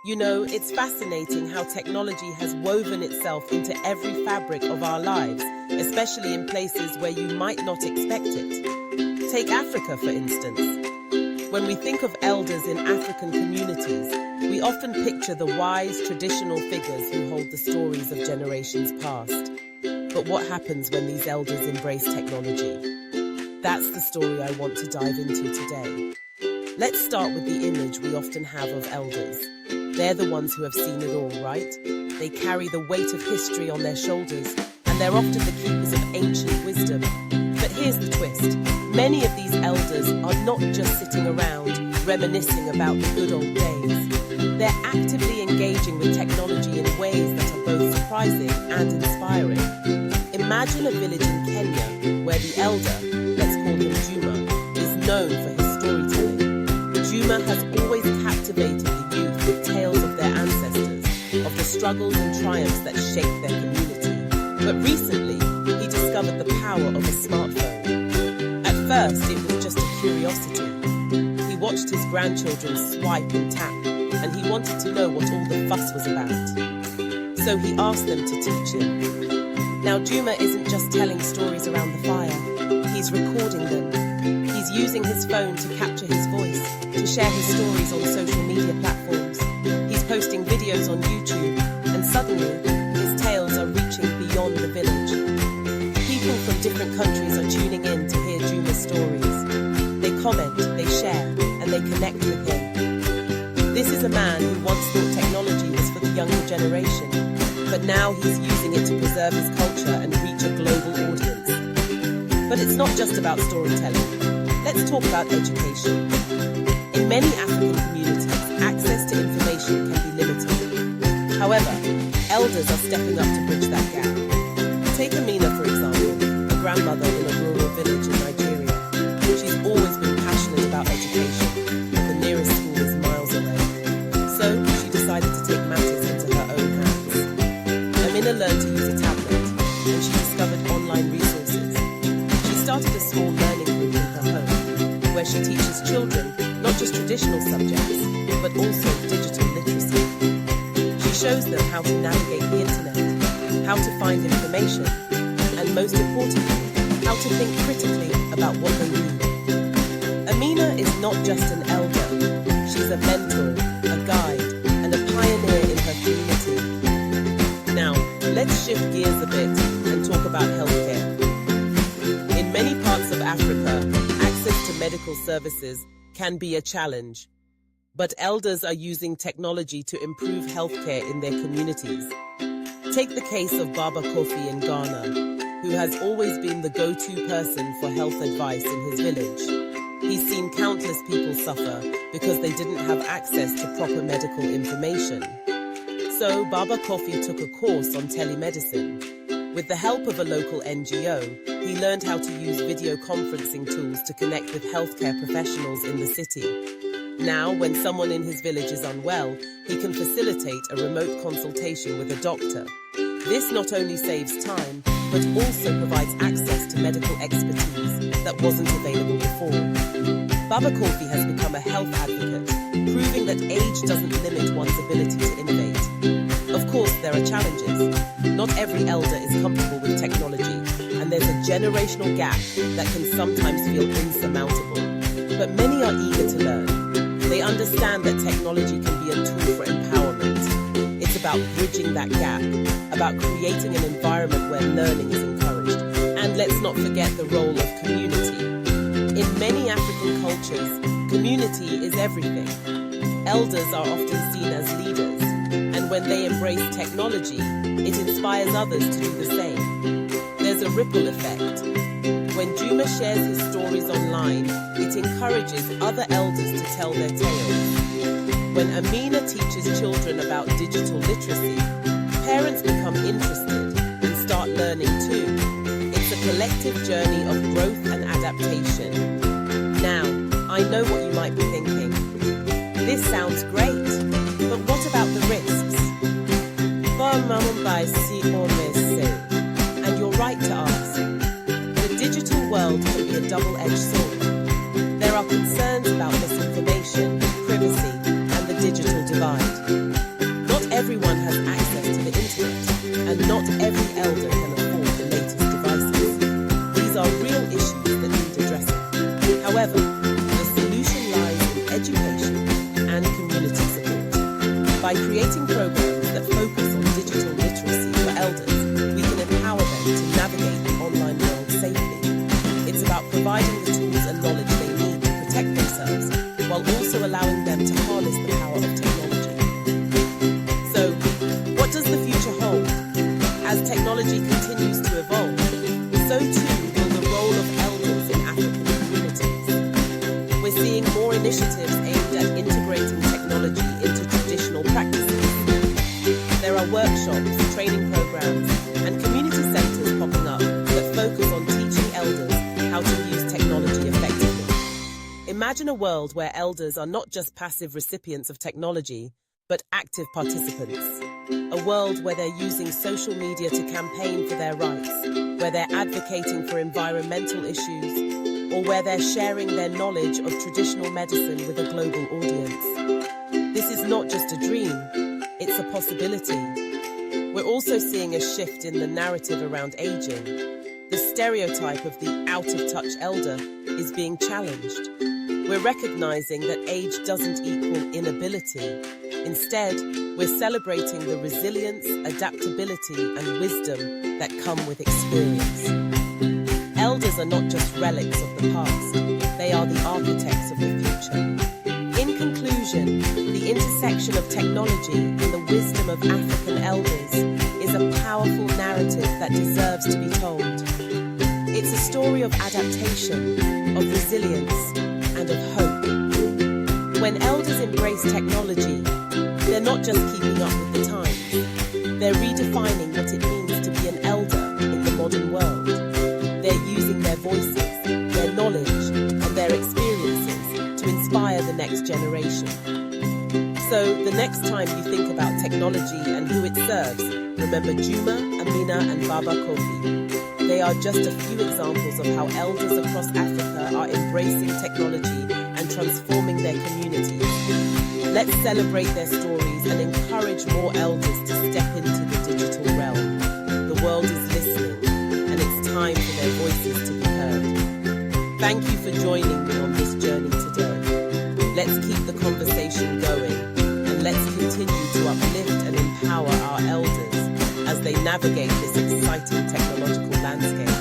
You know, it's fascinating how technology has woven itself into every fabric of our lives, especially in places where you might not expect it. Take Africa, for instance. When we think of elders in African communities, we often picture the wise, traditional figures who hold the stories of generations past. But what happens when these elders embrace technology? That's the story I want to dive into today. Let's start with the image we often have of elders. They're the ones who have seen it all, right? They carry the weight of history on their shoulders, and they're often the keepers of ancient wisdom. But here's the twist. Many of these elders are not just sitting around, reminiscing about the good old days. They're actively engaging with technology in ways that are both surprising and inspiring. Imagine a village in Kenya where the elder, let's call him Juma, is known for his storytelling. Juma has always captivated the youth with tales of their ancestors, of the struggles and triumphs that shaped their community. But recently, he discovered the power of a smartphone. At first, it was just a curiosity. He watched his grandchildren swipe and tap, and he wanted to know what all the fuss was about. So he asked them to teach him. Now, Juma isn't just telling stories around the fire. He's recording them. He's using his phone to capture his voice, to share his stories on social media platforms. He's posting videos on YouTube, and suddenly, his tales are reaching beyond the village. People from different countries are tuning in to hear Juma's stories. They comment, they share, and they connect with him. This is a man who once thought technology was for the younger generation, but now he's using it to preserve his culture and reach a global audience. But it's not just about storytelling. Let's talk about education. In many African communities, access to information can be limited. However, elders are stepping up to bridge that gap. Take Amina, for example, a grandmother in a rural village in Nigeria. She's always been passionate about education, but the nearest school is miles away. So, she decided to take matters into her own hands. Amina learned to use a tablet, and she discovered online resources. She started a small learning group in her home, where she teaches children not just traditional subjects, but also digital literacy. She shows them how to navigate the internet, how to find information, and most importantly, how to think critically about what they read. Amina is not just an elder, she's a mentor, a guide, and a pioneer in her community. Now, let's shift gears a bit and talk about healthcare. In many parts of Africa, access to medical services can be a challenge. But elders are using technology to improve healthcare in their communities. Take the case of Baba Kofi in Ghana, who has always been the go-to person for health advice in his village. He's seen countless people suffer because they didn't have access to proper medical information. So Baba Kofi took a course on telemedicine. With the help of a local NGO, he learned how to use video conferencing tools to connect with healthcare professionals in the city. Now, when someone in his village is unwell, he can facilitate a remote consultation with a doctor. This not only saves time, but also provides access to medical expertise that wasn't available before. Baba Kofi has become a health advocate, proving that age doesn't limit one's ability to innovate. Of course, there are challenges. Not every elder is comfortable with technology, and there's a generational gap that can sometimes feel insurmountable. But many are eager to learn. They understand that technology can be a tool for empowerment. It's about bridging that gap, about creating an environment where learning is encouraged. And let's not forget the role of community. In many African cultures, community is everything. Elders are often seen as leaders, and when they embrace technology, it inspires others to do the same. There's a ripple effect. When Juma shares his stories online, it encourages other elders to tell their tales. When Amina teaches children about digital literacy, parents become interested and start learning too. It's a collective journey of growth and adaptation. Now, I know what you might be thinking. This sounds great, but what about the risks? And you're right to ask. The digital world can be a double-edged sword. There are concerns about misinformation, privacy, and the digital divide. everyone has access to the internet, and not every elder can afford the latest devices. These are real issues that need addressing. However, the solution lies in education and community support. By creating programs that focus on digital literacy for elders, we can empower them to navigate the online world safely. It's about providing the tools and knowledge they need to protect themselves, while also allowing them to harness the power of technology. So, what does the future hold? As technology continues to evolve, so too will the role of elders in African communities. We're seeing more initiatives aimed at integrating technology into traditional practices. There are workshops, training programs, and community centers popping up that focus on teaching elders how to use technology effectively. Imagine a world where elders are not just passive recipients of technology, but active participants. A world where they're using social media to campaign for their rights, where they're advocating for environmental issues, or where they're sharing their knowledge of traditional medicine with a global audience. This is not just a dream, it's a possibility. We're also seeing a shift in the narrative around aging. The stereotype of the out-of-touch elder is being challenged. We're recognizing that age doesn't equal inability. Instead, we're celebrating the resilience, adaptability, and wisdom that come with experience. Elders are not just relics of the past, they are the architects of the future. In conclusion, the intersection of technology and the wisdom of African elders is a powerful narrative that deserves to be told. It's a story of adaptation, of resilience, and of hope. When elders embrace technology, they're not just keeping up with the times. They're redefining what it means to be an elder in the modern world. They're using their voices, their knowledge, and their experiences to inspire the next generation. So, the next time you think about technology and who it serves, remember Juma, Amina, and Baba Kofi. They are just a few examples of how elders across Africa are embracing technology and transforming their communities. Let's celebrate their stories and encourage more elders to step into the digital realm. The world is listening, and it's time for their voices to be heard. Thank you for joining me on this journey today. Let's keep the conversation going, and let's continue to uplift and empower our elders as they navigate this exciting technological landscape.